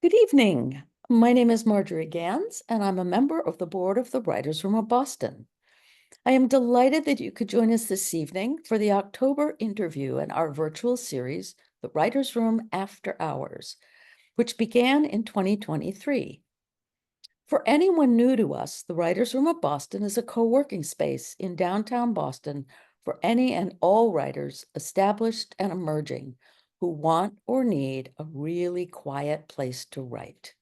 Good evening. My name is Margery Gans, and I'm a member of the board of the Writers' Room of Boston. I am delighted that you could join us this evening for the October interview in our virtual series, The Writers' Room After Hours, which began in 2023. For anyone new to us, the Writers' Room of Boston is a co-working space in downtown Boston for any and all writers, established and emerging, who want or need a really quiet place to write.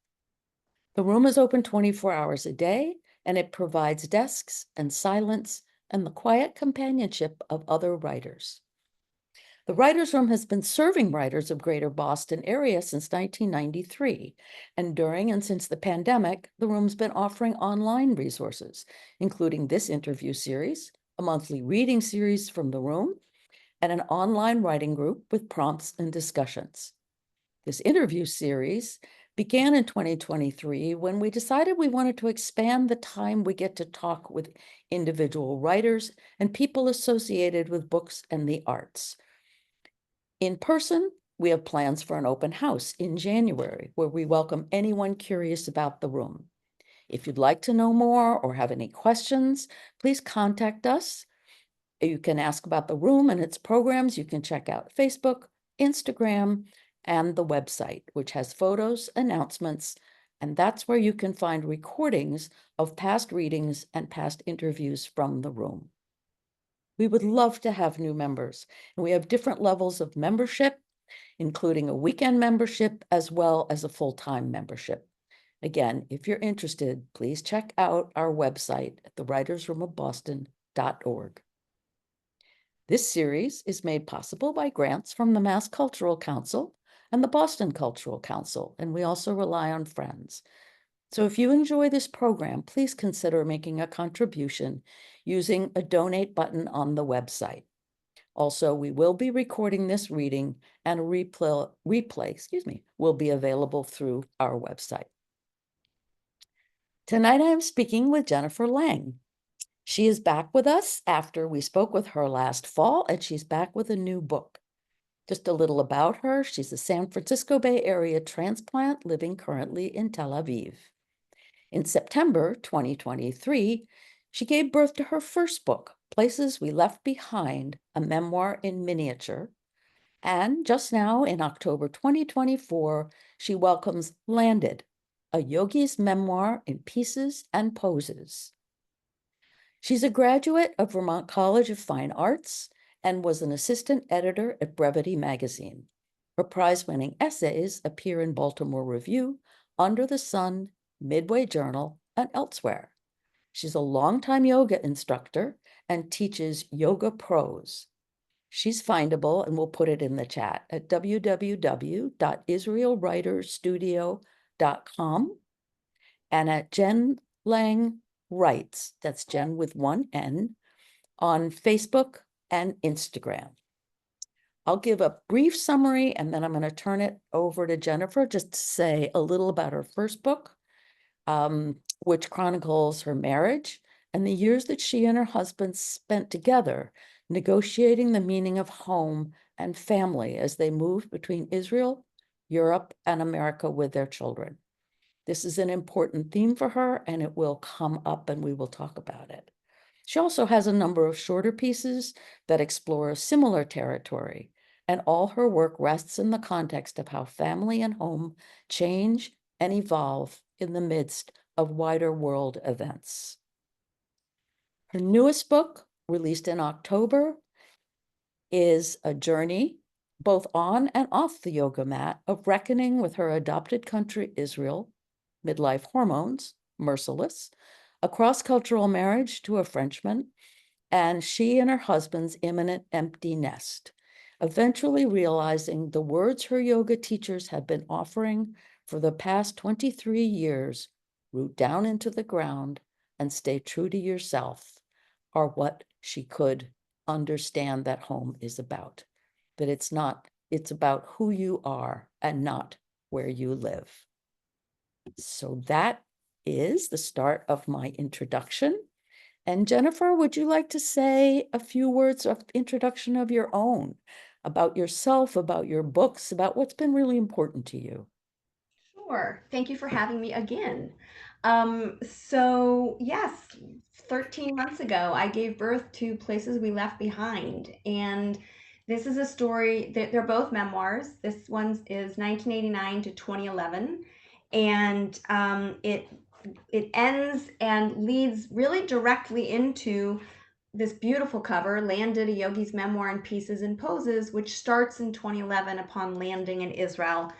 The room is open 24 hours a day, and it provides desks and silence and the quiet companionship of other writers. The Writers' Room has been serving writers of Greater Boston area since 1993, and during and since the pandemic, the room's been offering online resources, including this interview series, a monthly reading series from the room, and an online writing group with prompts and discussions. This interview series began in 2023 when we decided we wanted to expand the time we get to talk with individual writers and people associated with books and the arts. In person, we have plans for an open house in January where we welcome anyone curious about the room. If you'd like to know more or have any questions, please contact us. You can ask about the room and its programs. You can check out Facebook, Instagram, and the website, which has photos, announcements, and that's where you can find recordings of past readings and past interviews from the room. We would love to have new members, and we have different levels of membership, including a weekend membership as well as a full-time membership. Again, if you're interested, please check out our website at thewritersroomofboston.org. This series is made possible by grants from the Mass Cultural Council and the Boston Cultural Council, and we also rely on friends. So if you enjoy this program, please consider making a contribution using a donate button on the website. Also, we will be recording this reading, and a replay will be available through our website. Tonight, I am speaking with Jennifer Lang. She is back with us after we spoke with her last fall, and she's back with a new book. Just a little about her. She's a San Francisco Bay Area transplant living currently in Tel Aviv. In September 2023, she gave birth to her first book, Places We Left Behind, a memoir in miniature. And just now, in October 2024, she welcomes Landed, a yogi's memoir in pieces and poses. She's a graduate of Vermont College of Fine Arts and was an assistant editor at Brevity magazine. Her prize-winning essays appear in Baltimore Review, Under the Sun, Midway Journal, and elsewhere. She's a longtime yoga instructor and teaches yoga prose. She's findable, and we'll put it in the chat, at www.israelwriterstudio.com and at Jen Lang Writes, that's Jen with one N, on Facebook and Instagram. I'll give a brief summary and then I'm going to turn it over to Jennifer just to say a little about her first book, which chronicles her marriage and the years that she and her husband spent together negotiating the meaning of home and family as they moved between Israel, Europe, and America with their children. This is an important theme for her, and it will come up and we will talk about it. She also has a number of shorter pieces that explore a similar territory, and all her work rests in the context of how family and home change and evolve in the midst of wider world events. Her newest book, released in October, is a journey both on and off the yoga mat of reckoning with her adopted country, Israel, midlife hormones, merciless, a cross-cultural marriage to a Frenchman, and she and her husband's imminent empty nest, eventually realizing the words her yoga teachers have been offering for the past 23 years, root down into the ground and stay true to yourself, are what she could understand that home is about. That it's about who you are and not where you live. So that is the start of my introduction. And Jennifer, would you like to say a few words of introduction of your own, about yourself, about your books, about what's been really important to you? Sure. Thank you for having me again. So yes, 13 months ago, I gave birth to Places We Left Behind. And this is a story that they're both memoirs. This one is 1989 to 2011. And it ends and leads really directly into this beautiful cover, Landed, a Yogi's Memoir in Pieces and Poses, which starts in 2011 upon landing in Israel.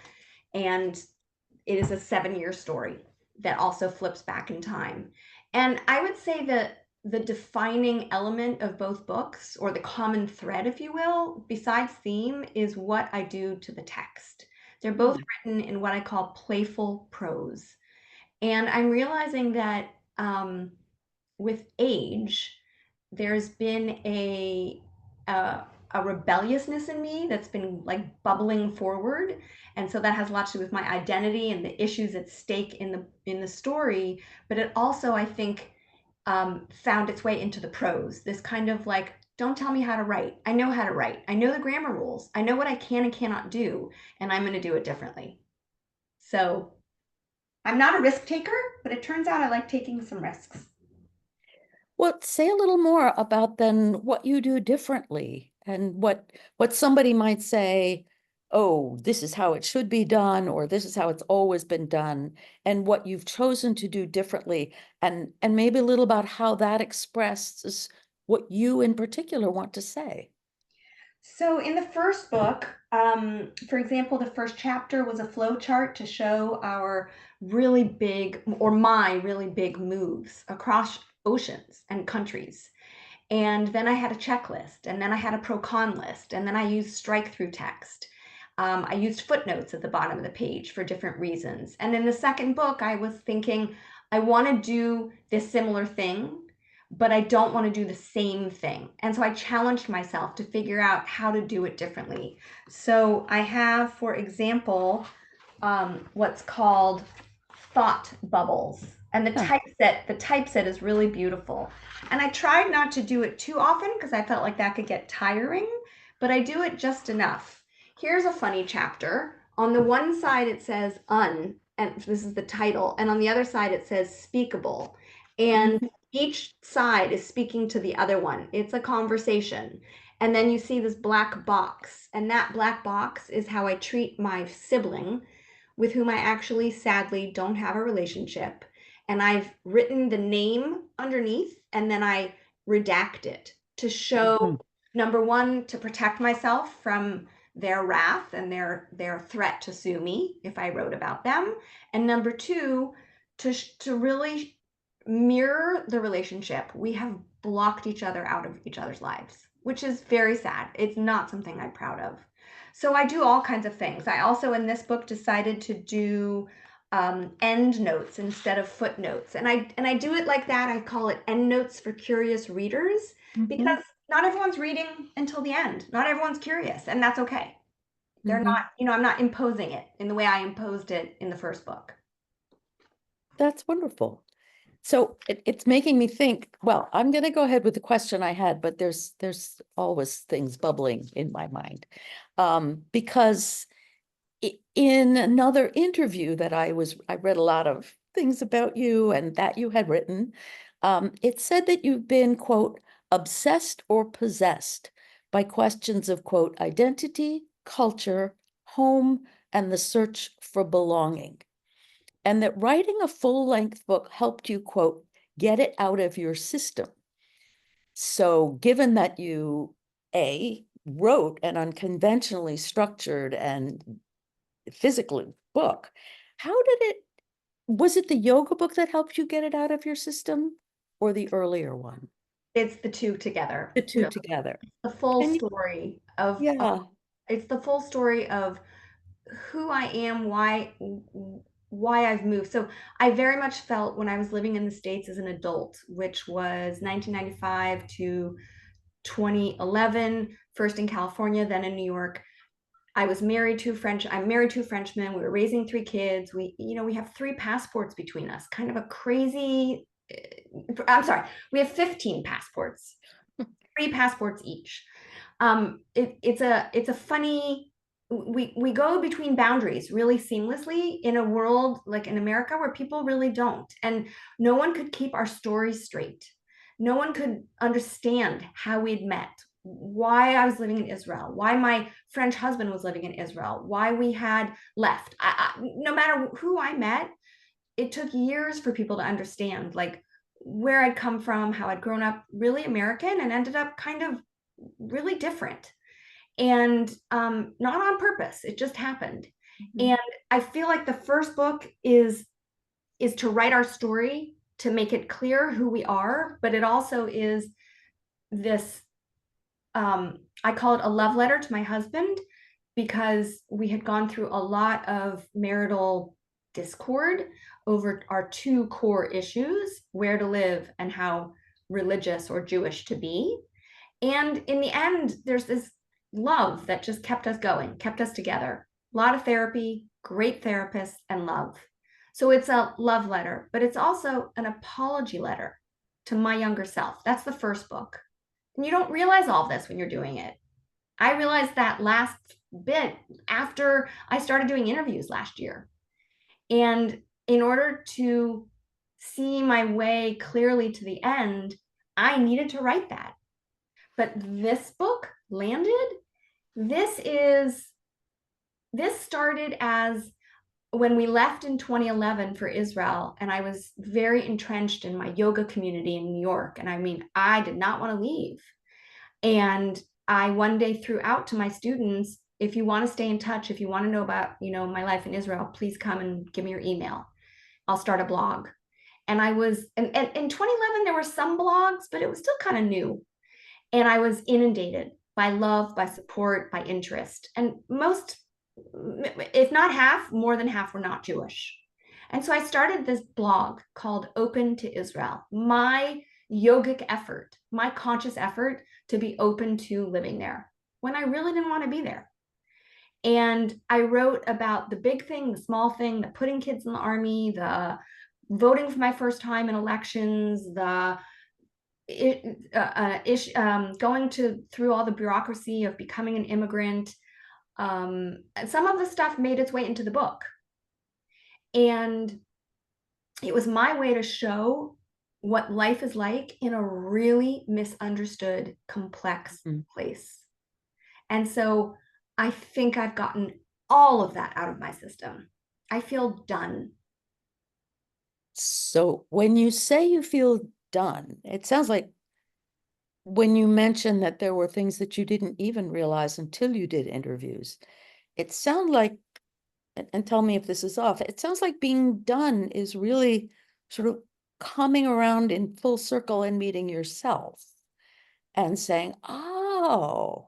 And it is a 7-year story that also flips back in time. And I would say that the defining element of both books, or the common thread, if you will, besides theme, is what I do to the text. They're both written in what I call playful prose. And I'm realizing that with age, there's been a a rebelliousness in me that's been like bubbling forward, and so that has a lot to do with my identity and the issues at stake in the story. But it also, I think, found its way into the prose. This kind of like, don't tell me how to write. I know how to write. I know the grammar rules. I know what I can and cannot do, and I'm going to do it differently. So I'm not a risk taker, but it turns out I like taking some risks. Well, say a little more about then what you do differently and what somebody might say, oh, this is how it should be done, or this is how it's always been done, and what you've chosen to do differently, and maybe a little about how that expresses what you in particular want to say. So in the first book, for example, the first chapter was a flow chart to show our really big, or my really big moves across oceans and countries. And then I had a checklist, and then I had a pro con list, and then I used strike through text. I used footnotes at the bottom of the page for different reasons. And in the second book, I was thinking, I want to do this similar thing, but I don't want to do the same thing. And so I challenged myself to figure out how to do it differently. So I have, for example, what's called thought bubbles. And Huh. the typeset is really beautiful. And I tried not to do it too often because I felt like that could get tiring, but I do it just enough. Here's a funny chapter. On the one side it says and this is the title, and on the other side it says speakable. And Mhm. each side is speaking to the other one. It's a conversation. And then you see this black box, and that black box is how I treat my sibling with whom I actually sadly don't have a relationship. And I've written the name underneath, and then I redact it to show, Mhm. number one, to protect myself from their wrath and their threat to sue me if I wrote about them, and number two, to really mirror the relationship. We have blocked each other out of each other's lives, which is very sad. It's not something I'm proud of. So I do all kinds of things. I also, in this book, decided to do end notes instead of footnotes, and I do it like that. I call it end notes for curious readers, Mhm. because not everyone's reading until the end. Not everyone's curious, and that's okay. They're not, Mhm. I'm not imposing it in the way I imposed it in the first book. That's wonderful. So it's making me think, well, I'm going to go ahead with the question I had, but there's always things bubbling in my mind. Because in another interview that I read a lot of things about you and that you had written. It said that you've been, quote, obsessed or possessed by questions of, quote, identity, culture, home, and the search for belonging. And that writing a full-length book helped you, quote, get it out of your system. So given that you, A, wrote an unconventionally structured and physically book, how did it, was it the yoga book that helped you get it out of your system or the earlier one? It's the two together, The two really. together. The full Can you, story of yeah. it's the full story of who I am, why I've moved. So I very much felt when I was living in the States as an adult, which was 1995 to 2011, first in California, then in New York. I'm married to a Frenchman. We were raising 3 kids. We have 3 passports between us. Kind of a crazy, I'm sorry, we have 15 passports, 3 passports each. It's a funny we go between boundaries really seamlessly in a world like in America where people really don't. And no one could keep our stories straight. No one could understand how we'd met, why I was living in Israel, why my French husband was living in Israel, why we had left. No matter who I met, it took years for people to understand like where I'd come from, how I'd grown up really American and ended up kind of really different, and not on purpose. It just happened. Mhm. And I feel like the first book is to write our story, to make it clear who we are, but it also is this, I call it a love letter to my husband, because we had gone through a lot of marital discord over our two core issues: where to live and how religious or Jewish to be. And in the end, there's this love that just kept us going, kept us together. A lot of therapy, great therapists, and love. So it's a love letter, but it's also an apology letter to my younger self. That's the first book. And you don't realize all this when you're doing it. I realized that last bit after I started doing interviews last year. And in order to see my way clearly to the end, I needed to write that. But this book landed. This is this started as when we left in 2011 for Israel, and I was very entrenched in my yoga community in New York. And I mean, I did not want to leave. And I one day threw out to my students, if you want to stay in touch, if you want to know about, my life in Israel, please come and give me your email. I'll start a blog. And I was, and in 2011, there were some blogs, but it was still kind of new. And I was inundated by love, by support, by interest. And most, if not half, more than half were not Jewish. And so I started this blog called Open to Israel, my yogic effort, my conscious effort to be open to living there when I really didn't want to be there. And I wrote about the big thing, the small thing, the putting kids in the army, the voting for my first time in elections, the going through all the bureaucracy of becoming an immigrant. Some of the stuff made its way into the book. And it was my way to show what life is like in a really misunderstood, complex place. And so I think I've gotten all of that out of my system. I feel done. So when you say you feel done, it sounds like when you mentioned that there were things that you didn't even realize until you did interviews, it sounded like, and tell me if this is off, it sounds like being done is really sort of coming around in full circle and meeting yourself and saying, oh,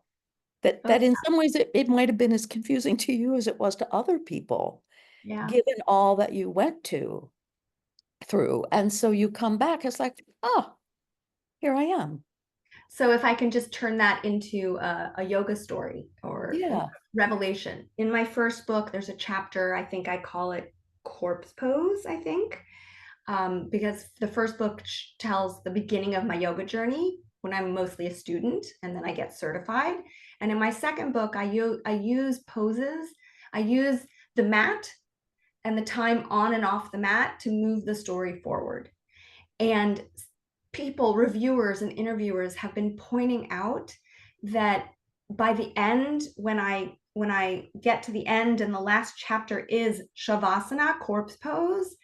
that Oh, in some ways it might have been as confusing to you as it was to other people, yeah. given all that you went through. And so you come back, it's like, oh, here I am. So if I can just turn that into a yoga story or a Yeah. revelation. In my first book, there's a chapter, I think I call it corpse pose, I think, because the first book tells the beginning of my yoga journey when I'm mostly a student and then I get certified. And in my second book, I use poses. I use the mat and the time on and off the mat to move the story forward. And people, reviewers and interviewers have been pointing out that by the end, when I get to the end and the last chapter is Shavasana, corpse pose,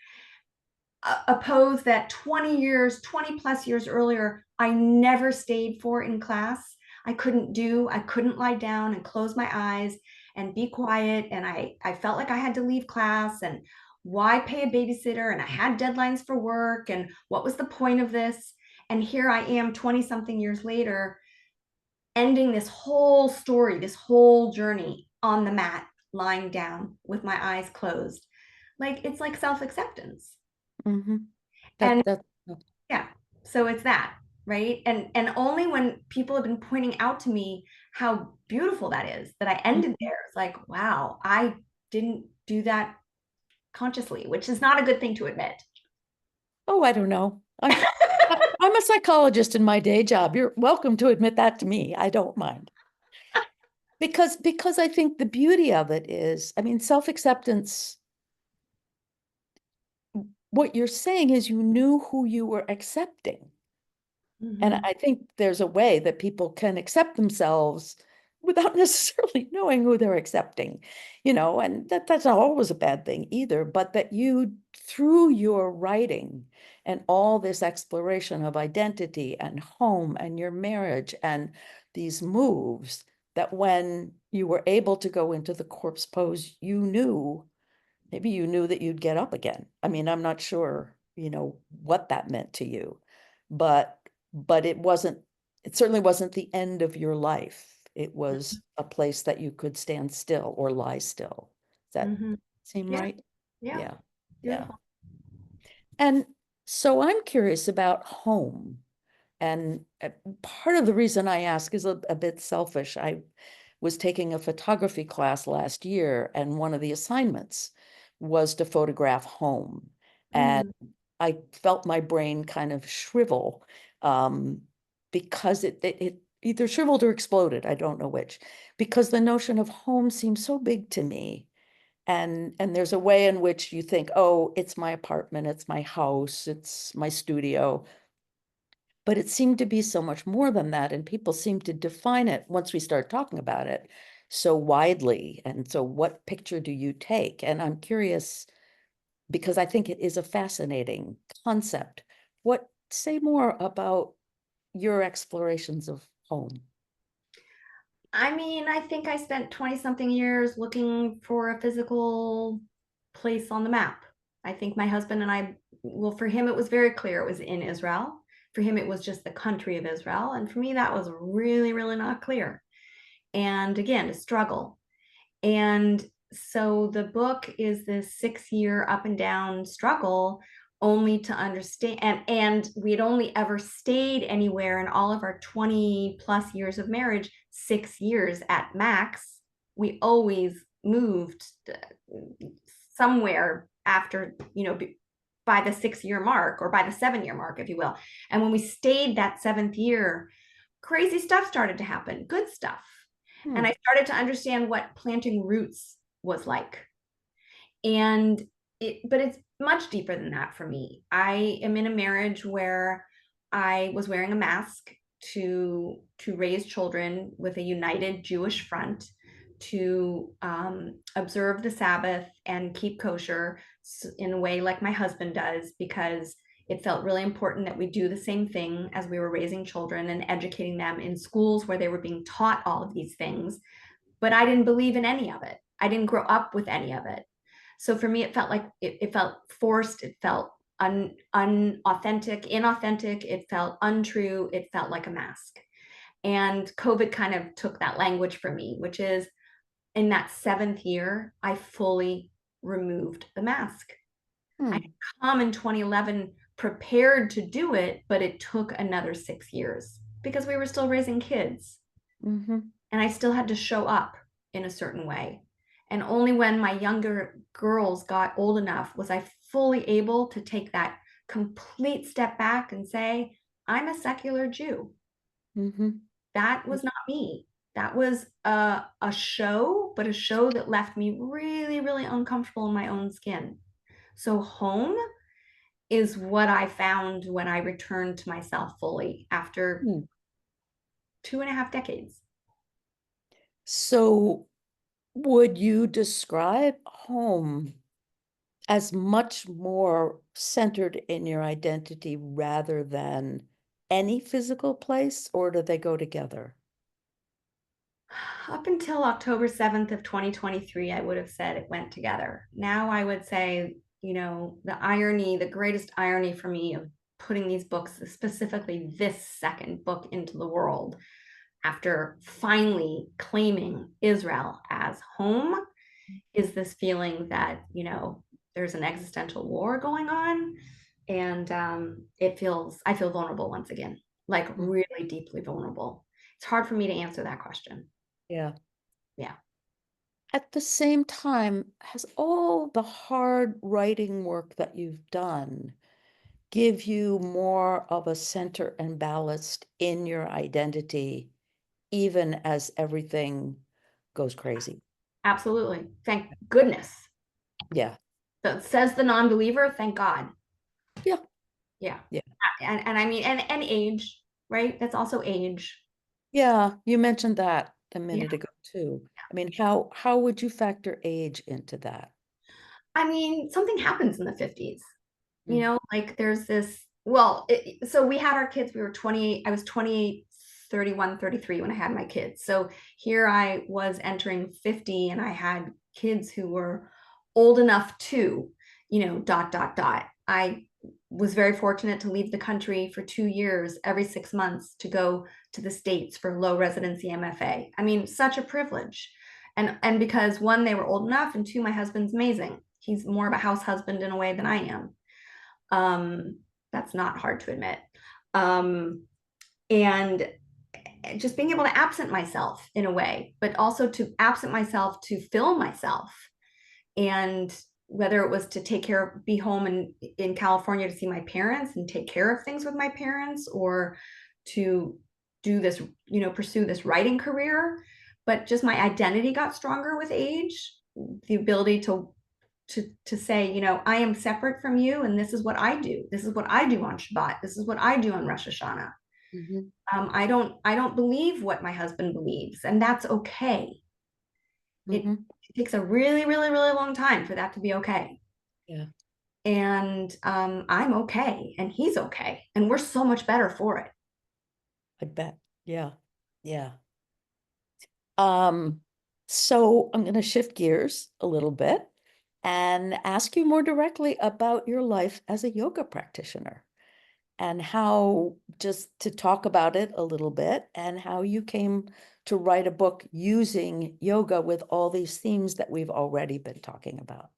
a pose that 20 plus years earlier, I never stayed for in class. I couldn't lie down and close my eyes and be quiet. And I felt like I had to leave class, and why pay a babysitter? And I had deadlines for work. And what was the point of this? And here I am 20 something years later, ending this whole story, this whole journey on the mat, lying down with my eyes closed. Like it's like self-acceptance. Mm-hmm. And That yeah, so it's that, right? And only when people have been pointing out to me how beautiful that is that I ended Mhm. there. It's like, wow, I didn't do that consciously, which is not a good thing to admit. Oh, I don't know. I'm a psychologist in my day job. You're welcome to admit that to me. I don't mind. Because I think the beauty of it is, I mean, self-acceptance, what you're saying is you knew who you were accepting. And Mhm. I think there's a way that people can accept themselves without necessarily knowing who they're accepting, and that's not always a bad thing either, but that you, through your writing and all this exploration of identity and home and your marriage and these moves, that when you were able to go into the corpse pose, maybe you knew that you'd get up again. I mean, I'm not sure, what that meant to you, but it certainly wasn't the end of your life. It was a place that you could stand still or lie still. Does that Mhm. seem Yeah, right? yeah, Yeah. Yeah. beautiful. And so I'm curious about home. And part of the reason I ask is a bit selfish. I was taking a photography class last year, and one of the assignments was to photograph home. And Mm. I felt my brain kind of shrivel, um, because it either shriveled or exploded. I don't know which, because the notion of home seems so big to me. And there's a way in which you think, oh, it's my apartment, it's my house, it's my studio. But it seemed to be so much more than that. And people seem to define it once we start talking about it so widely. And so, what picture do you take? And I'm curious because I think it is a fascinating concept. Say more about your explorations of home. I mean, I think I spent 20 something years looking for a physical place on the map. I think my husband and I, well, for him, it was very clear it was in Israel. For him, it was just the country of Israel. And for me, that was really, really not clear. And again, a struggle. And so the book is this 6 year up and down struggle only to understand, and we had only ever stayed anywhere in all of our 20 plus years of marriage, 6 years at max. We always moved somewhere after, by the 6 year mark, or by the 7 year mark, if you will. And when we stayed that seventh year, crazy stuff started to happen, good stuff. And I Hmm. started to understand what planting roots was like. And but it's much deeper than that for me. I am in a marriage where I was wearing a mask to raise children with a united Jewish front, to observe the Sabbath and keep kosher in a way like my husband does, because it felt really important that we do the same thing as we were raising children and educating them in schools where they were being taught all of these things. But I didn't believe in any of it. I didn't grow up with any of it. So for me, it felt like it felt forced. It felt unauthentic, inauthentic. It felt untrue. It felt like a mask. And COVID kind of took that language from me, which is, in that seventh year, I fully removed the mask. I Hmm. come in 2011 prepared to do it, but it took another 6 years because we were still raising kids, Mm-hmm. and I still had to show up in a certain way. And only when my younger girls got old enough was I fully able to take that complete step back and say, I'm a secular Jew. Mm-hmm. That was not me. That was a show, but a show that left me really, really uncomfortable in my own skin. So, home is what I found when I returned to myself fully after Hmm. 2.5 decades. So, would you describe home as much more centered in your identity rather than any physical place, or do they go together? Up until October 7th of 2023, I would have said it went together. Now I would say, the irony, the greatest irony for me of putting these books, specifically this second book, into the world after finally claiming Israel as home, is this feeling that, there's an existential war going on. And I feel vulnerable once again, like Mm. really deeply vulnerable. It's hard for me to answer that question. Yeah. Yeah. At the same time, has all the hard writing work that you've done give you more of a center and ballast in your identity, even as everything goes crazy. Absolutely. Thank goodness. Yeah. That says the non-believer, thank God. Yeah. Yeah. Yeah. And I mean, and age, right? That's also age. Yeah. You mentioned that a Yeah. minute ago too. I mean, how would you factor age into that? I mean, something happens in the 50s. You Mm, know, like there's this, well, so we had our kids, we were 28, I was 28, 31, 33 when I had my kids. So here I was entering 50 and I had kids who were old enough to, dot, dot, dot. I was very fortunate to leave the country for 2 years every 6 months to go to the States for low residency MFA. I mean, such a privilege. And because one, they were old enough, and two, my husband's amazing. He's more of a house husband in a way than I am. Um, that's not hard to admit. Um, and just being able to absent myself in a way, but also to absent myself to fill myself. And whether it was to take care of, be home in California to see my parents and take care of things with my parents, or to do this, pursue this writing career. But just my identity got stronger with age, the ability to say, I am separate from you, and this is what I do. This is what I do on Shabbat. This is what I do on Rosh Hashanah. mhm, I don't believe what my husband believes, and that's okay. It, mhm. it takes a really, really, really long time for that to be okay. Yeah, And I'm okay, and he's okay, and we're so much better for it. I bet. Yeah. Yeah. Um, so I'm going to shift gears a little bit and ask you more directly about your life as a yoga practitioner and how, just to talk about it a little bit, and how you came to write a book using yoga with all these themes that we've already been talking about.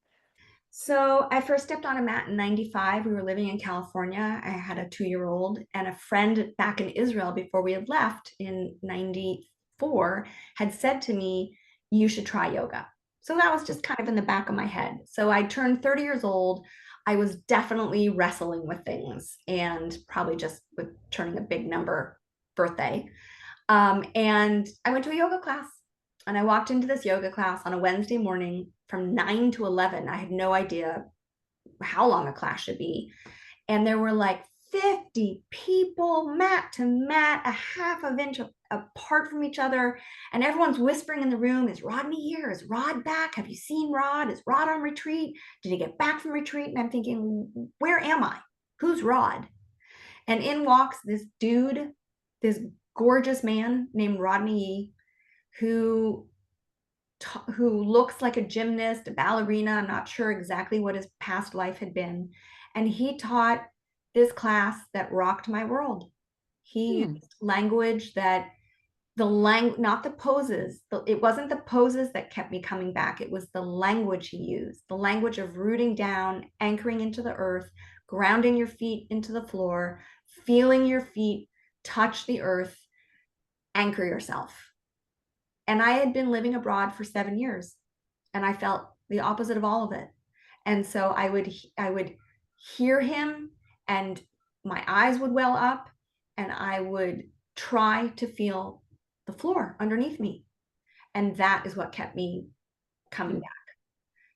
So I first stepped on a mat in 95. We were living in California. I had a 2-year-old, and a friend back in Israel before we had left in 94 had said to me, "You should try yoga." So that was just kind of in the back of my head. So I turned 30 years old. I was definitely wrestling with things, and probably just with turning a big number birthday. And I went to a yoga class, and I walked into this yoga class on a Wednesday morning from 9 to 11. I had no idea how long a class should be. And there were like 50 people, mat to mat, a half of inch apart from each other. And everyone's whispering in the room, "Is Rodney here? Is Rod back? Have you seen Rod? Is Rod on retreat? Did he get back from retreat?" And I'm thinking, where am I? Who's Rod? And in walks this dude, this gorgeous man named Rodney, who who looks like a gymnast, a ballerina. I'm not sure exactly what his past life had been. And he taught this class that rocked my world. He Hmm. used language that not the poses. It wasn't the poses that kept me coming back. It was the language he used, the language of rooting down, anchoring into the earth, grounding your feet into the floor, feeling your feet touch the earth, anchor yourself. And I had been living abroad for 7 years, and I felt the opposite of all of it. And so I would hear him, and my eyes would well up, and I would try to feel the floor underneath me. And that is what kept me coming Hmm. back.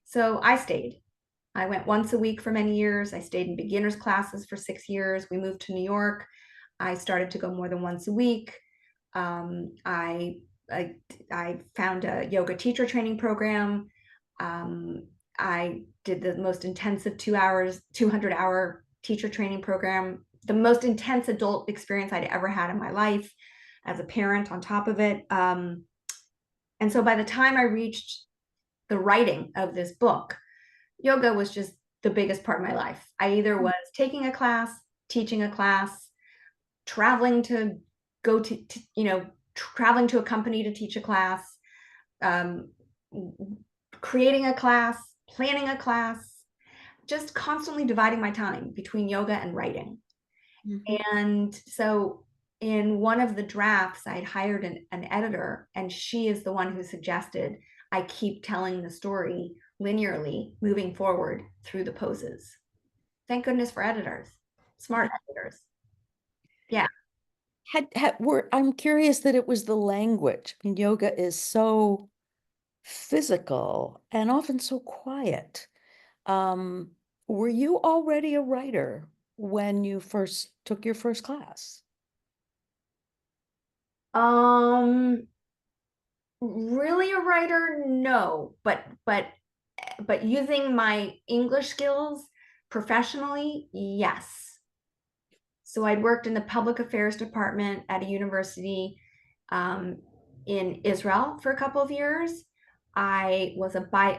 So I stayed. I went once a week for many years. I stayed in beginners classes for 6 years. We moved to New York. I started to go more than once a week. Um, I, I I found a yoga teacher training program. I did the most intensive 2 hours, 200-hour teacher training program, the most intense adult experience I'd ever had in my life as a parent on top of it. And so by the time I reached the writing of this book, yoga was just the biggest part of my life. I either was taking a class, teaching a class, traveling to go to traveling to a company to teach a class, um, creating a class, planning a class, just constantly dividing my time between yoga and writing. Mhm. And so in one of the drafts, I'd hired an editor, and she is the one who suggested I keep telling the story linearly moving forward through the poses. Thank goodness for editors, smart editors. Yeah. I'm curious that it was the language. I mean, yoga is so physical and often so quiet. Um, were you already a writer when you first took your first class? Um, really a writer? No, but using my English skills professionally, yes. So I'd worked in the public affairs department at a university um, in Israel for a couple of years. I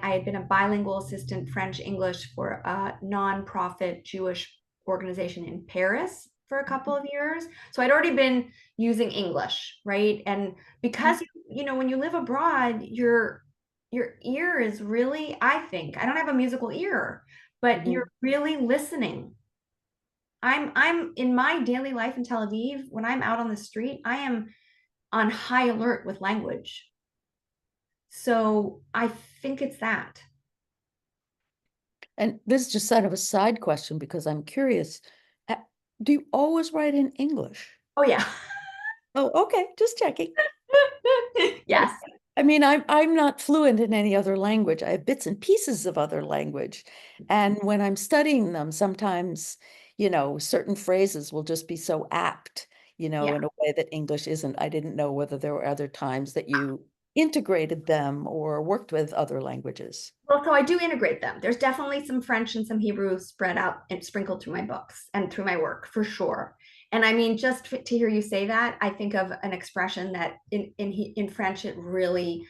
had been a bilingual assistant French English for a nonprofit Jewish organization in Paris for a couple of years. So I'd already been using English, right? And because when you live abroad, your ear is really, I think, I don't have a musical ear, but Mhm. you're really listening. I'm in my daily life in Tel Aviv, when I'm out on the street, I am on high alert with language. So I think it's that. And this is just sort of a side question because I'm curious. uh, Do you always write in English? Oh yeah. Oh, okay, just checking. Yes. I mean, I'm not fluent in any other language. I have bits and pieces of other language. And when I'm studying them, sometimes, certain phrases will just be so apt, Yeah. in a way that English isn't. I didn't know whether there were other times that you integrated them or worked with other languages. Well, so I do integrate them. There's definitely some French and some Hebrew spread out and sprinkled through my books and through my work for sure. And I mean, just to hear you say that, I think of an expression that in French it really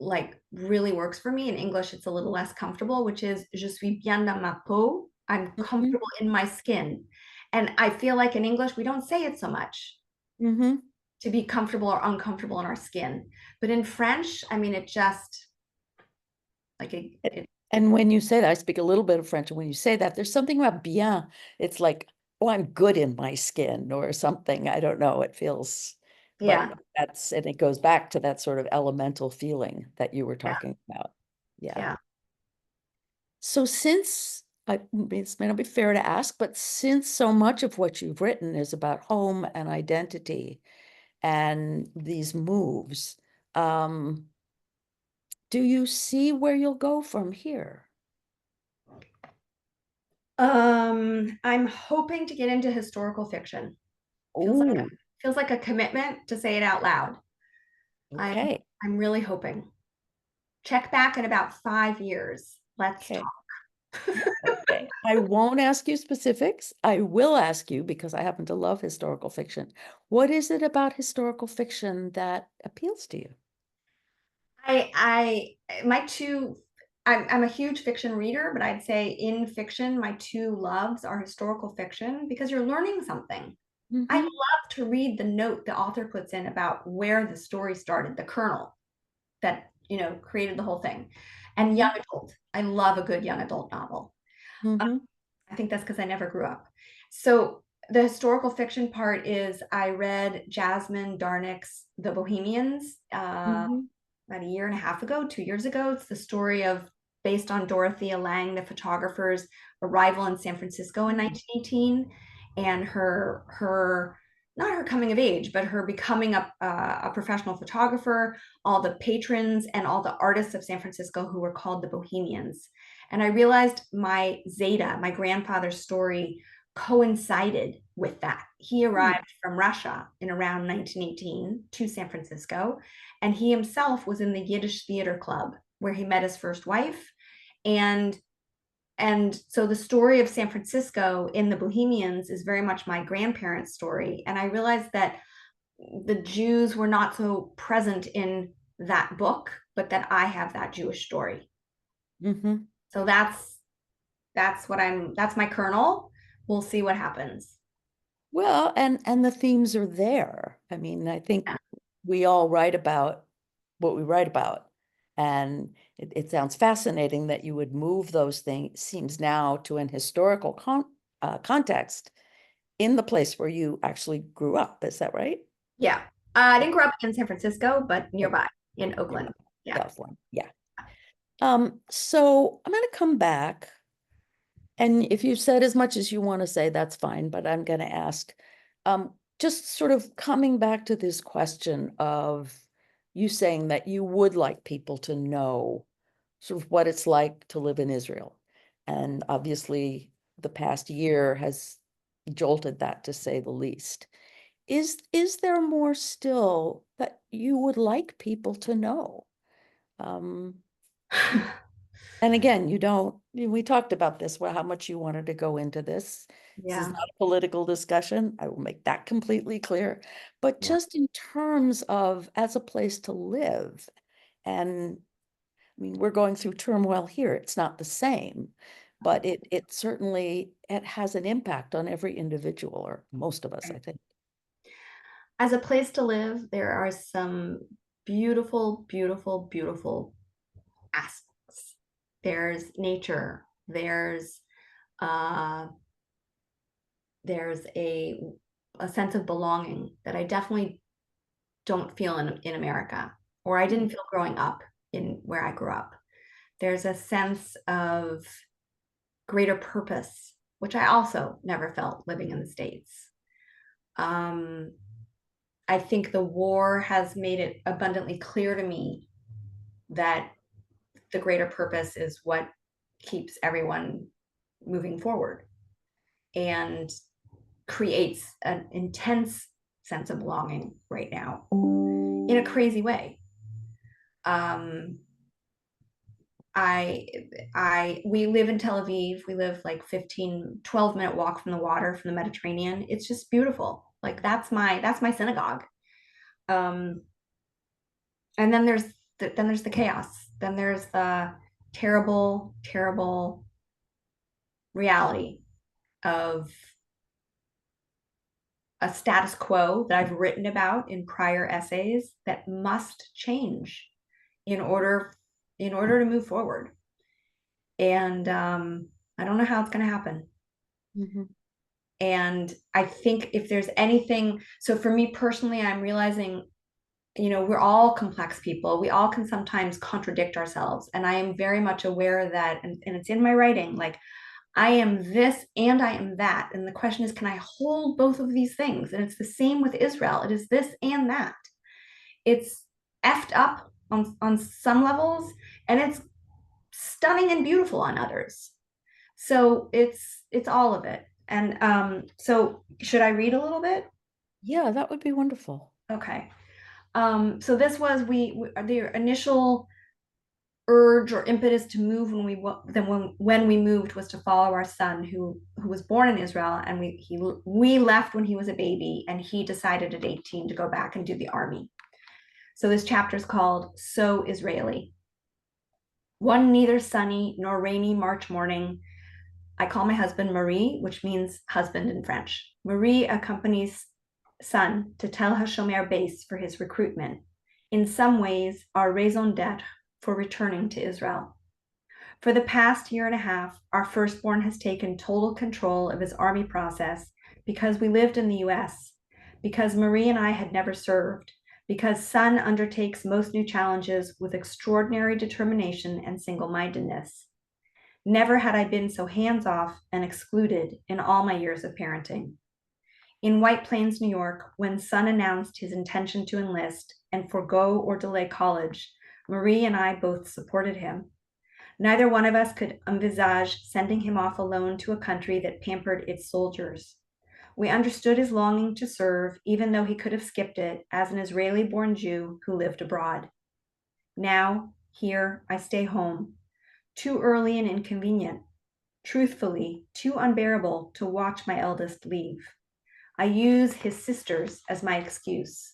works for me. In English, it's a little less comfortable, which is je suis bien dans ma peau. I'm Hmm. comfortable in my skin. And I feel like in English, we don't say it so much Hmm. to be comfortable or uncomfortable in our skin. But in French, I mean, it just like And when you say that, I speak a little bit of French, and when you say that, there's something about bien. It's like, oh, I'm good in my skin or something. I don't know. It feels, but yeah, and it goes back to that sort of elemental feeling that you were yeah, talking about. Yeah. yeah. So this may not be fair to ask, but since so much of what you've written is about home and identity and these moves, um, do you see where you'll go from here? I'm hoping to get into historical fiction. Feels like Oh, feels like a commitment to say it out loud. I'm okay. I'm really hoping. Check back in about 5 years. Let's Okay. talk. Okay. I won't ask you specifics. I will ask you because I happen to love historical fiction. What is it about historical fiction that appeals to you? My two I'm a huge fiction reader, but I'd say in fiction, my two loves are historical fiction because you're learning something. I Hmm. love to read the note the author puts in about where the story started, the kernel that created the whole thing. And young Hmm. adult. I love a good young adult novel. Hmm. I think that's because I never grew up. So the historical fiction part is I read Jasmine Darnick's The Bohemians Hmm. about a year and a half ago, 2 years ago. It's the story of based on Dorothea Lange, the photographer's arrival in San Francisco in 1918, and her not her coming of age, but her becoming a professional photographer, all the patrons and all the artists of San Francisco who were called the Bohemians. And I realized my Zeta, my grandfather's story, coincided with that. He arrived from Russia in around 1918 to San Francisco, and he himself was in the Yiddish Theater Club where he met his first wife. And so the story of San Francisco in the Bohemians is very much my grandparents' story. And I realized that the Jews were not so present in that book, but that I have that Jewish story. Hmm. So that's my kernel. We'll see what happens. Well, and the themes are there. I mean, I think Yeah. we all write about what we write about. And it sounds fascinating that you would move those things, seems now to an historical context in the place where you actually grew up. Is that right? Yeah. I didn't grow up in San Francisco, but Okay. nearby in You're Oakland. right. Yeah. California. Yeah. So I'm going to come back. And if you've said as much as you want to say, that's fine, but I'm going to ask, just sort of coming back to this question of you saying that you would like people to know sort of what it's like to live in Israel. And obviously, the past year has jolted that, to say the least. Is there more still that you would like people to know? Um, and again, you don't, we talked about this, well, how much you wanted to go into this. This is Yeah, not a political discussion. I will make that completely clear. But yeah. just in terms of as a place to live, and I mean, we're going through turmoil here. It's not the same, but it certainly it has an impact on every individual, or most of us, I think. As a place to live, there are some beautiful, beautiful, beautiful aspects. There's nature. Uh, there's a sense of belonging that I definitely don't feel in America, or I didn't feel growing up in where I grew up. There's a sense of greater purpose, which I also never felt living in the States. Um, I think the war has made it abundantly clear to me that the greater purpose is what keeps everyone moving forward and creates an intense sense of belonging right now in a crazy way. Um, I we live in Tel Aviv. We live like 15, 12-minute walk from the water, from the Mediterranean. It's just beautiful. Like that's my synagogue. Um, and then there's the chaos. Then there's the terrible, terrible reality of a status quo that I've written about in prior essays that must change in order to move forward. And I don't know how it's going to happen. Mhm. And I think if there's anything, so for me personally, I'm realizing, we're all complex people. We all can sometimes contradict ourselves. And I am very much aware of that. And it's in my writing. Like, I am this and I am that. And the question is, can I hold both of these things? And it's the same with Israel. It is this and that. It's effed up on some levels, and it's stunning and beautiful on others. So it's all of it. And so should I read a little bit? Yeah, that would be wonderful. Okay. So this was we the initial urge or impetus to move when we moved was to follow our son who was born in Israel, and we left when he was a baby, and he decided at 18 to go back and do the army. So this chapter is called So Israeli. One neither sunny nor rainy March morning, I call my husband Marie, which means husband in French. Marie accompanies son to Tel HaShomer base for his recruitment. In some ways, our raison d'etre for returning to Israel. For the past year and a half, our firstborn has taken total control of his army process because we lived in the US, because Marie and I had never served, because son undertakes most new challenges with extraordinary determination and single mindedness. Never had I been so hands off and excluded in all my years of parenting. In White Plains, New York, when son announced his intention to enlist and forego or delay college, Marie and I both supported him. Neither one of us could envisage sending him off alone to a country that pampered its soldiers. We understood his longing to serve, even though he could have skipped it as an Israeli born Jew who lived abroad. Now, here, I stay home, too early and inconvenient, truthfully, too unbearable to watch my eldest leave. I use his sisters as my excuse.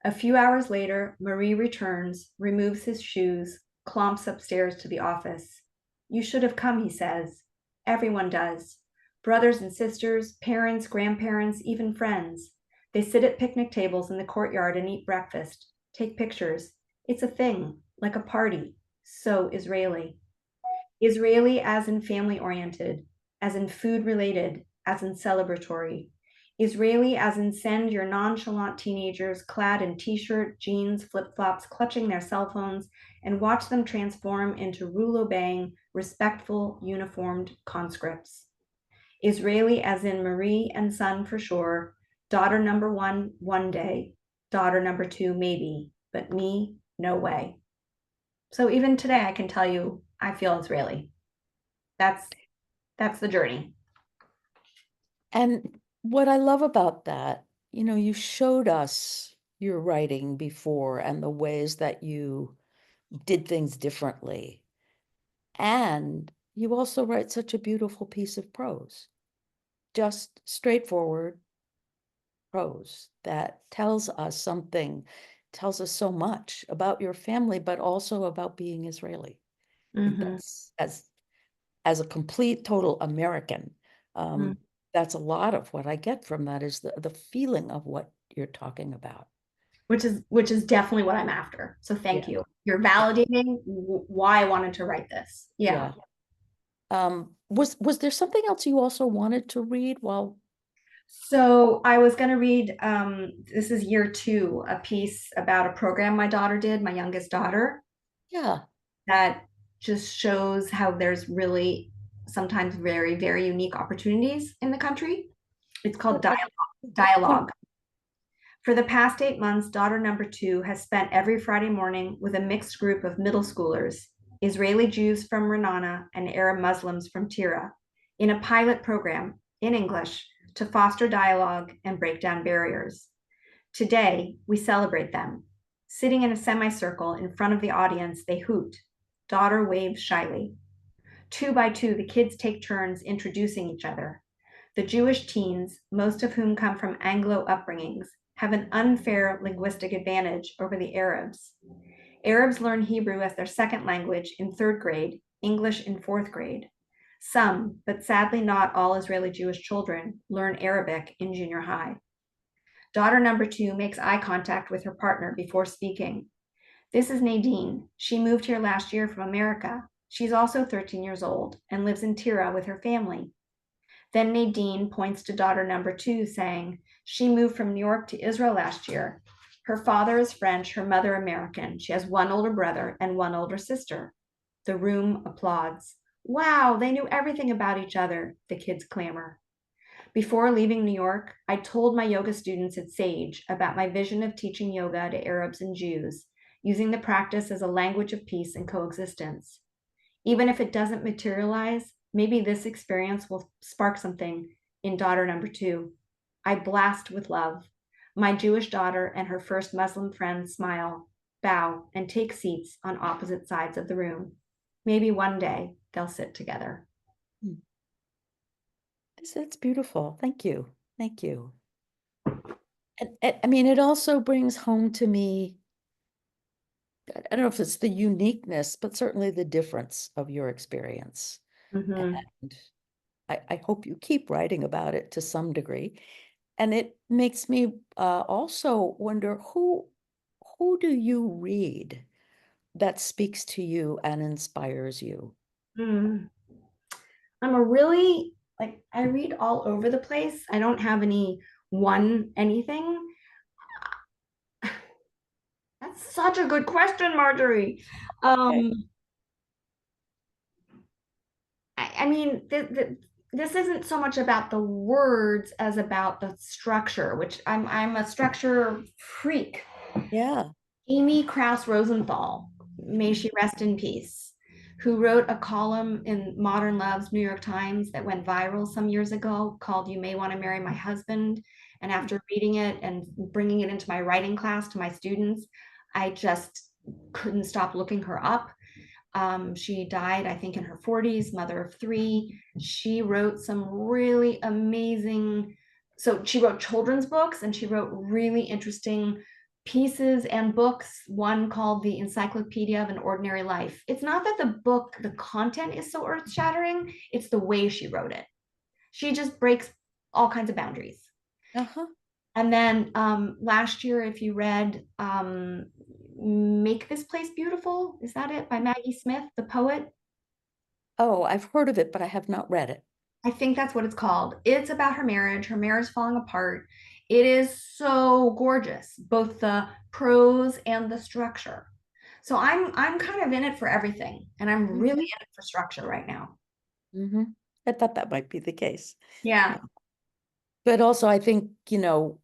A few hours later, Marie returns, removes his shoes, clomps upstairs to the office. You should have come, he says. Everyone does. Brothers and sisters, parents, grandparents, even friends. They sit at picnic tables in the courtyard and eat breakfast, take pictures. It's a thing, like a party. So Israeli. Israeli as in family oriented, as in food related, as in celebratory. Israeli as in send your nonchalant teenagers clad in t-shirt, jeans, flip-flops, clutching their cell phones, and watch them transform into rule-obeying, respectful, uniformed conscripts. Israeli as in Marie and son for sure, daughter number one day, daughter number two maybe. but me, no way. So even today, I can tell you, I feel Israeli. That's that's the journey. And what I love about that, you showed us your writing before and the ways that you did things differently. And you also write such a beautiful piece of prose, just straightforward prose that tells us something, tells us so much about your family, but also about being Israeli. I think Mm-hmm. that's as a complete total American. Mm-hmm. That's a lot of what I get from that is the feeling of what you're talking about. Which is definitely what I'm after. So thank Yeah. you. You're validating why I wanted to write this. Yeah. Yeah. Was there something else you also wanted to read while? So I was going to read, this is year two, a piece about a program my daughter did, my youngest daughter, Yeah. that just shows how there's really sometimes very, very unique opportunities in the country. It's called What, what, Dialogue. For the past 8 months, daughter number two has spent every Friday morning with a mixed group of middle schoolers, Israeli Jews from Renana and Arab Muslims from Tira, in a pilot program in English to foster dialogue and break down barriers. Today, we celebrate them. Sitting in a semicircle in front of the audience, they hoot. Daughter waves shyly. Two by two, the kids take turns introducing each other. The Jewish teens, most of whom come from Anglo upbringings, have an unfair linguistic advantage over the Arabs. Arabs learn Hebrew as their second language in third grade, English in fourth grade. Some, but sadly not all Israeli Jewish children, learn Arabic in junior high. Daughter number two makes eye contact with her partner before speaking. This is Nadine. She moved here last year from America. She's also 13 years old and lives in Tira with her family. Then Nadine points to daughter number two, saying, she moved from New York to Israel last year. Her father is French, her mother American. She has one older brother and one older sister. The room applauds. Wow, they knew everything about each other, the kids clamor. Before leaving New York, I told my yoga students at Sage about my vision of teaching yoga to Arabs and Jews, using the practice as a language of peace and coexistence. Even if it doesn't materialize, maybe this experience will spark something in daughter number two. I blast with love. My Jewish daughter and her first Muslim friend smile, bow, and take seats on opposite sides of the room. Maybe one day they'll sit together. Hmm. That's beautiful. Thank you. Thank you. And I mean, it also brings home to me, I don't know if it's the uniqueness, but certainly the difference of your experience. Mm-hmm. And I hope you keep writing about it to some degree. And it makes me also wonder who do you read that speaks to you and inspires you? Mm. I'm a really, like, I read all over the place. I don't have any one anything. That's such a good question, Marjorie. Okay. Um, I mean, this isn't so much about the words as about the structure, which I'm a structure freak. Yeah. Amy Krauss Rosenthal, may she rest in peace, who wrote a column in Modern Love's New York Times that went viral some years ago called You May Want to Marry My Husband. And after reading it and bringing it into my writing class to my students, I just couldn't stop looking her up. She died, I think, in her 40s, mother of three. She wrote some really amazing, so she wrote children's books and she wrote really interesting pieces and books, one called The Encyclopedia of an Ordinary Life. It's not that the book, the content is so earth shattering, it's the way she wrote it. She just breaks all kinds of boundaries. Uh-huh. And then last year, if you read Make This Place Beautiful, is that it? By Maggie Smith, the poet. Oh, I've heard of it, but I have not read it. I think that's what it's called. It's about her marriage falling apart. It is so gorgeous, both the prose and the structure. So I'm kind of in it for everything, and I'm really Mhm. in it for structure right now. I thought that might be the case. Yeah. Yeah. But also, I think,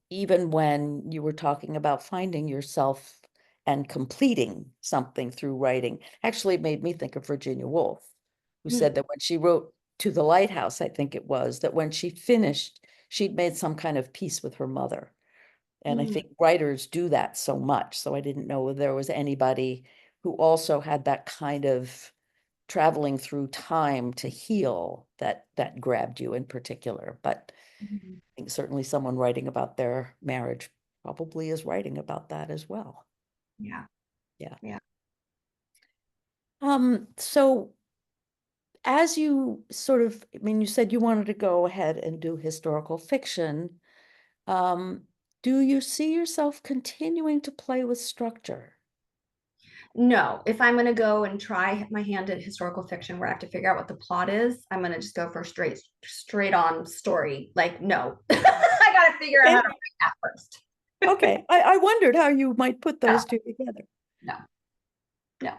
even when you were talking about finding yourself and completing something through writing. Actually, it made me think of Virginia Woolf, who said that when she wrote To the Lighthouse, I think it was, that when she finished, she'd made some kind of peace with her mother. And I Mm. think writers do that so much. So I didn't know whether there was anybody who also had that kind of traveling through time to heal that grabbed you in particular. But Mhm. I think certainly someone writing about their marriage probably is writing about that as well. Yeah. Yeah. Yeah. So as you sort of, I mean, you said you wanted to go ahead and do historical fiction. Um, do you see yourself continuing to play with structure? No, if I'm going to go and try my hand at historical fiction where I have to figure out what the plot is, I'm going to just go for straight on story. Like, no, I got to figure out how Okay. to write that first. Okay. I wondered how you might put No, those two together. no, no.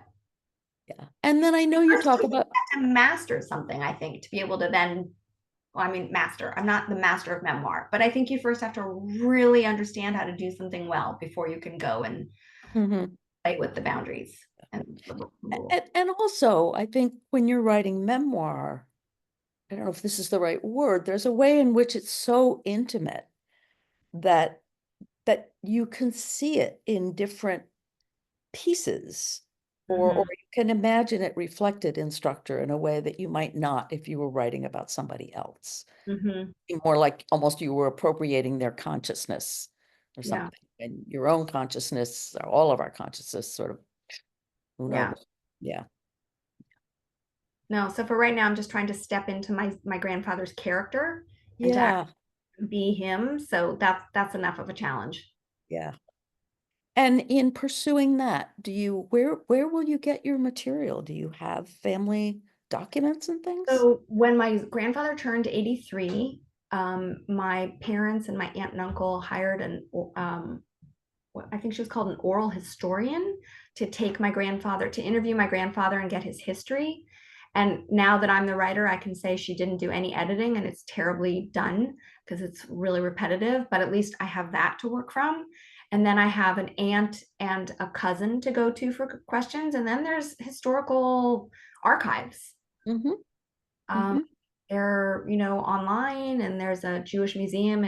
Yeah. And then I know you First, talk you about, have to master something, I think, to be able to then, well, I mean, master. I'm not the master of memoir, but I think you first have to really understand how to do something well before you can go and mhm. play with the boundaries and the rules. And also, I think when you're writing memoir, I don't know if this is the right word, there's a way in which it's so intimate that you can see it in different pieces, or Mhm. you can imagine it reflected in structure in a way that you might not if you were writing about somebody else. Mhm. More like almost you were appropriating their consciousness or Yeah. something. And your own consciousness, or all of our consciousness, sort of, who Yeah. knows? Yeah. No, so for right now, I'm just trying to step into my grandfather's character and to Yeah. actually be him. So that's enough of a challenge. Yeah. And in pursuing that, where will you get your material? Do you have family documents and things? So when my grandfather turned 83, my parents and my aunt and uncle hired I think she was called an oral historian to take my grandfather to interview my grandfather and get his history. And now that I'm the writer, I can say she didn't do any editing and it's terribly done because it's really repetitive, but at least I have that to work from. And then I have an aunt and a cousin to go to for questions. And then there's historical archives. Mm-hmm. Um, Mm-hmm. they're, online, and there's a Jewish museum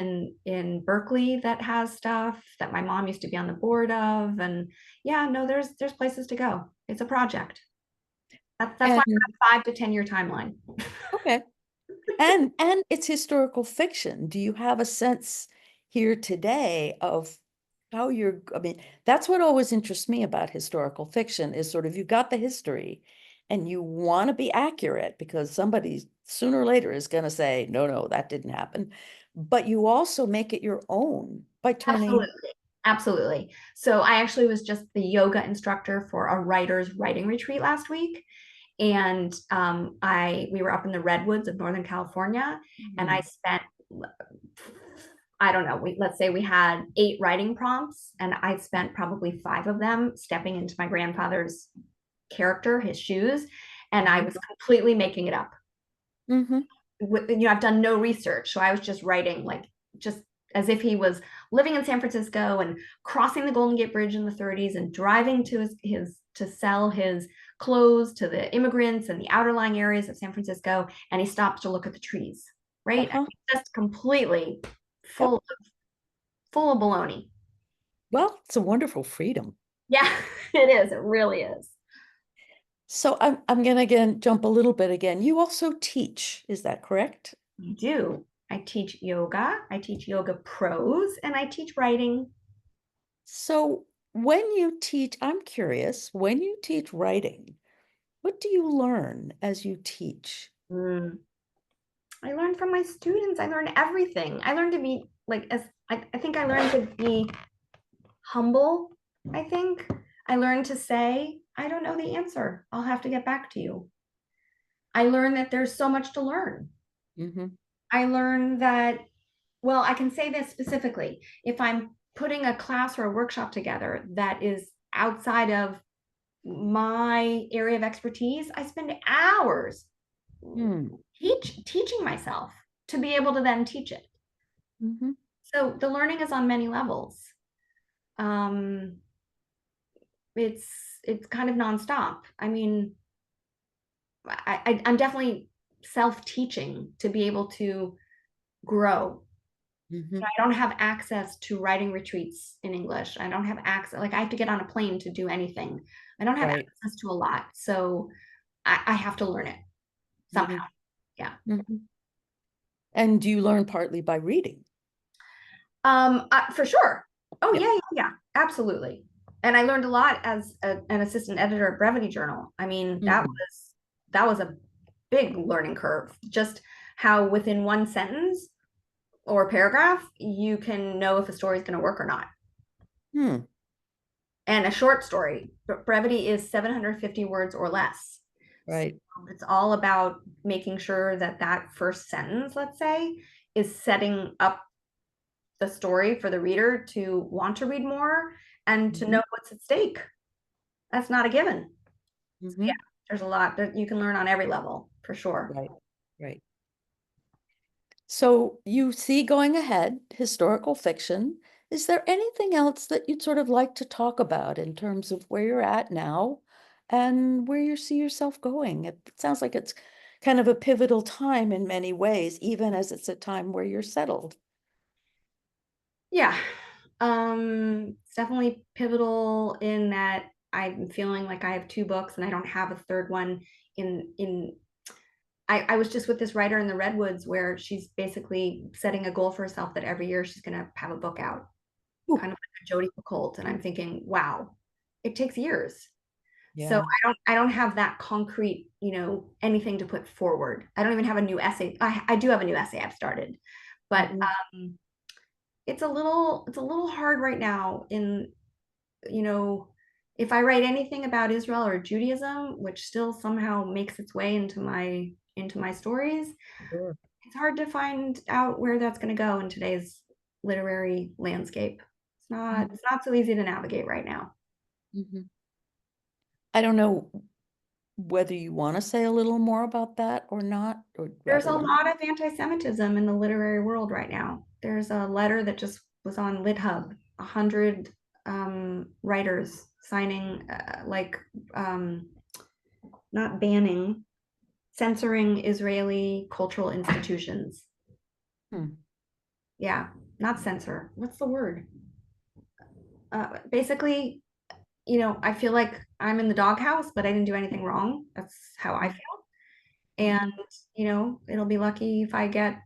in Berkeley that has stuff that my mom used to be on the board of. And yeah, no, there's places to go. It's a project. That's why And I have 5 to 10 year timeline. okay. And it's historical fiction. Do you have a sense here today of how I mean, that's what always interests me about historical fiction is sort of you got the history and you want to be accurate because somebody sooner or later is going to say, no, no, that didn't happen. But you also make it your own by turning. Absolutely. Absolutely. So I actually was just the yoga instructor for a writer's writing retreat last week. And we were up in the redwoods of Northern California, and I Mhm. spent, I don't know, let's say we had 8 writing prompts, and I spent probably 5 of them stepping into my grandfather's character, his shoes, and I was completely making it up. Mhm. I've done no research, so I was just writing like just as if he was living in San Francisco and crossing the Golden Gate Bridge in the 30s and driving to his to sell his clothes to the immigrants in the outer lying areas of San Francisco, and he stops to look at the trees, right? I Uh-huh. mean, just completely Yep. full of baloney. Well, it's a wonderful freedom. Yeah, it is. It really is. So I'm gonna again jump a little bit again. You also teach, is that correct? I do. I teach yoga. I teach yoga prose, and I teach writing. So when you teach, I'm curious, when you teach writing, what do you learn as you teach? Mm. I learned from my students. I learned everything. I learned to be like as I think I learned to be humble. I think I learned to say, I don't know the answer. I'll have to get back to you. I learned that there's so much to learn. Hmm. I learned that, well, I can say this specifically. If I'm putting a class or a workshop together that is outside of my area of expertise, I spend hours Hmm. teaching myself to be able to then teach it. Hmm. So the learning is on many levels. Um, it's it's kind of nonstop. I mean, I'm definitely self-teaching to be able to grow. Hmm. I don't have access to writing retreats in English. I don't have access, like I have to get on a plane to do anything. I don't have Right. access to a lot. So I have to learn it somehow. Hmm. Yeah. Hmm. And do you learn partly by reading? For sure. Oh Yeah. yeah, yeah, yeah, absolutely. And I learned a lot as an assistant editor at Brevity Journal. I mean, Hmm. that was a big learning curve. Just how within one sentence or paragraph you can know if a story is going to work or not. Hmm. And a short story, brevity is 750 words or less. So Right. it's all about making sure that that first sentence, let's say, is setting up the story for the reader to want to read more and to Hmm. know what's at stake. That's not a given. So yeah, Hmm. there's a lot that you can learn on every level for sure. Right. Right. So you see going ahead, historical fiction. Is there anything else that you'd sort of like to talk about in terms of where you're at now and where you see yourself going? It sounds like it's kind of a pivotal time in many ways, even as it's a time where you're settled. Yeah. It's definitely pivotal in that I'm feeling like I have two books and I don't have a third one in I was just with this writer in the Redwoods where she's basically setting a goal for herself that every year she's gonna have a book out, Ooh, kind of like a Jodi Picoult. And I'm thinking, wow, it takes years. So yeah. I don't have that concrete, anything to put forward. I don't even have a new essay. I do have a new essay I've started, but Mhm. it's a little hard right now in, you know, if I write anything about Israel or Judaism, which still somehow makes its way into my stories, Sure. it's hard to find out where that's going to go in today's literary landscape. Mhm. It's not so easy to navigate right now. Mhm. I don't know whether you want to say a little more about that or not, or There's rather a than. lot of anti-Semitism in the literary world right now. There's a letter that just was on LitHub, 100 writers signing, um, not banning, censoring Israeli cultural institutions. Hmm. Yeah, not censor. What's the word? Basically, I feel like I'm in the doghouse, but I didn't do anything wrong. That's how I feel. Mhm. And, it'll be lucky if I get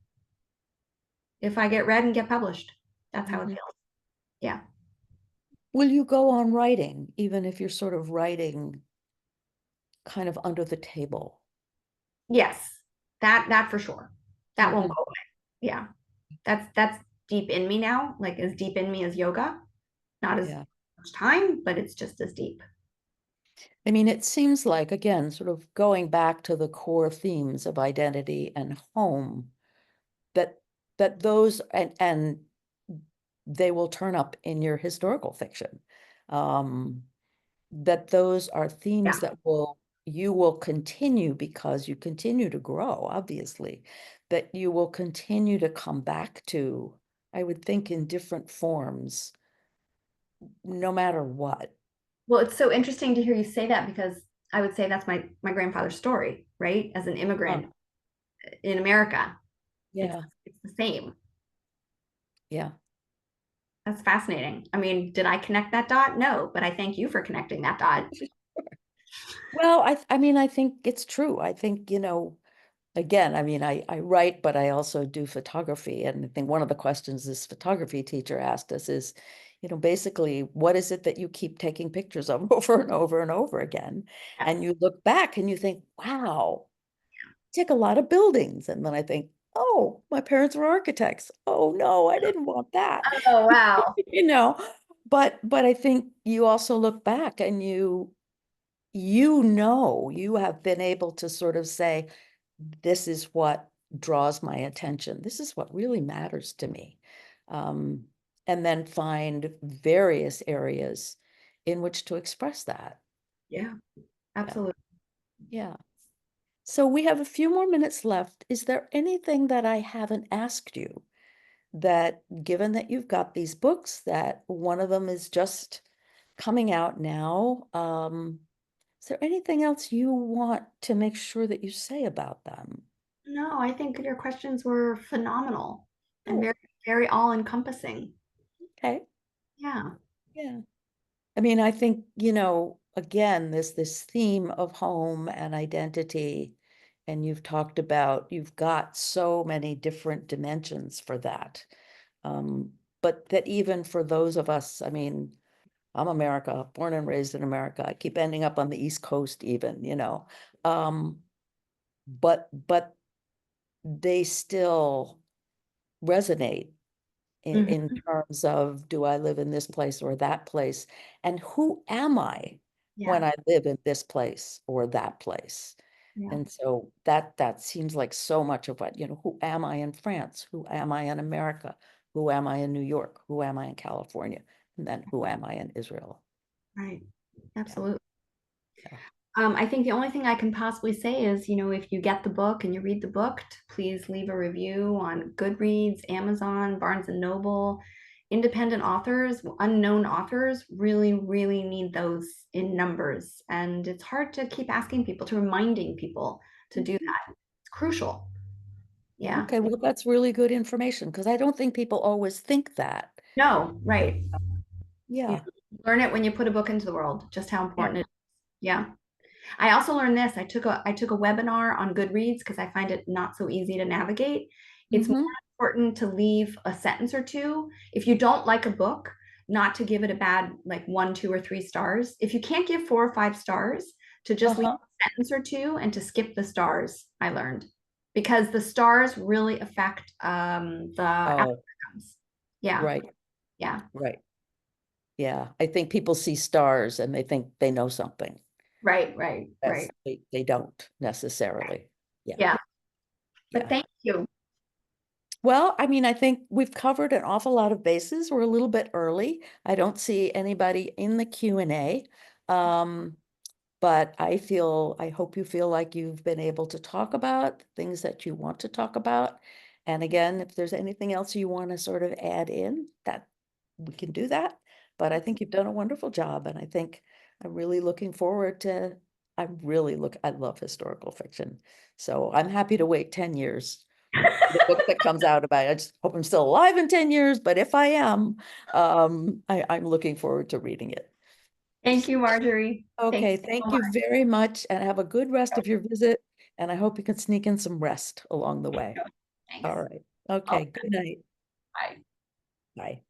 read and get published. That's how it Mhm. feels. Yeah. Will you go on writing, even if you're sort of writing kind of under the table? Yes. That for sure. That won't Mhm. go away. Yeah. That's deep in me now, like as deep in me as yoga. Not as Yeah. much time, but it's just as deep. I mean, it seems like, again, sort of going back to the core themes of identity and home, that those and they will turn up in your historical fiction. Um, that those are themes Yeah. that you will continue because you continue to grow, obviously, that you will continue to come back to, I would think, in different forms, no matter what. Well, it's so interesting to hear you say that because I would say that's my grandfather's story, right? As an Huh. immigrant in America, it's Yeah, it's the same. yeah. That's fascinating. I mean, did I connect that dot? No, but I thank you for connecting that dot. Well, I mean, I think it's true. I think, again, I mean, I write, but I also do photography. And I think one of the questions this photography teacher asked us is, basically, what is it that you keep taking pictures of over and over and over again? Yes. And you look back and you think, wow, take a lot of buildings. And then I think, oh, my parents were architects. Oh no, I didn't want that. Oh, wow. You know, but I think you also look back and you have been able to sort of say, this is what draws my attention. This is what really matters to me. Um, and then find various areas in which to express that. Yeah, Yeah. absolutely. Yeah. So we have a few more minutes left. Is there anything that I haven't asked you that, given that you've got these books, that one of them is just coming out now. Is there anything else you want to make sure that you say about them? No, I think your questions were phenomenal and Oh, very, very all-encompassing. okay. Yeah. Yeah. I mean, I think, you know, again, this theme of home and identity, and you've talked about, you've got so many different dimensions for that. But that even for those of us, I mean, I'm America, born and raised in America. I keep ending up on the East Coast even, you know. Um, but they still resonate in Mhm. terms of, do I live in this place or that place? And who am I when Yeah. I live in this place or that place? Yeah. And so that seems like so much of what, you know, who am I in France? Who am I in America? Who am I in New York? Who am I in California? And then who am I in Israel? Right. Yeah, Absolutely. yeah. I think the only thing I can possibly say is, if you get the book and you read the book, please leave a review on Goodreads, Amazon, Barnes and Noble. Independent authors, unknown authors really, really need those in numbers. And it's hard to keep asking people, to reminding people to do Mhm. that. It's crucial. Yeah. Okay, well, that's really good information because I don't think people always think that. No, right. You Yeah, learn it when you put a book into the world, just how yeah. important it is. Yeah. I also learned this. I took a webinar on Goodreads because I find it not so easy to navigate. It's more Hmm. important to leave a sentence or two. If you don't like a book, not to give it a bad like 1, 2, or 3 stars. If you can't give 4 or 5 stars, to just leave Uh-huh. a sentence or two and to skip the stars, I learned. Because the stars really affect the Oh, outcomes. Yeah, right, yeah, right. Yeah, I think people see stars and they think they know something. right, right, As right. they don't necessarily. Yeah, Yeah. But yeah. thank you. Well, I mean, I think we've covered an awful lot of bases. We're a little bit early. I don't see anybody in the Q&A. Um, but I hope you feel like you've been able to talk about things that you want to talk about. And again, if there's anything else you want to sort of add in, that we can do that. But I think you've done a wonderful job. And I think I'm really looking forward to, I love historical fiction. So I'm happy to wait 10 years for the book that comes out about it. I just hope I'm still alive in 10 years, but if I am, I'm looking forward to reading it. Thank you, Marjorie. Thank Okay, you so thank you much. very much and have a good rest of your visit. And I hope you can sneak in some rest along the way. Thanks. All right. Oh, Okay, good night. bye. Bye.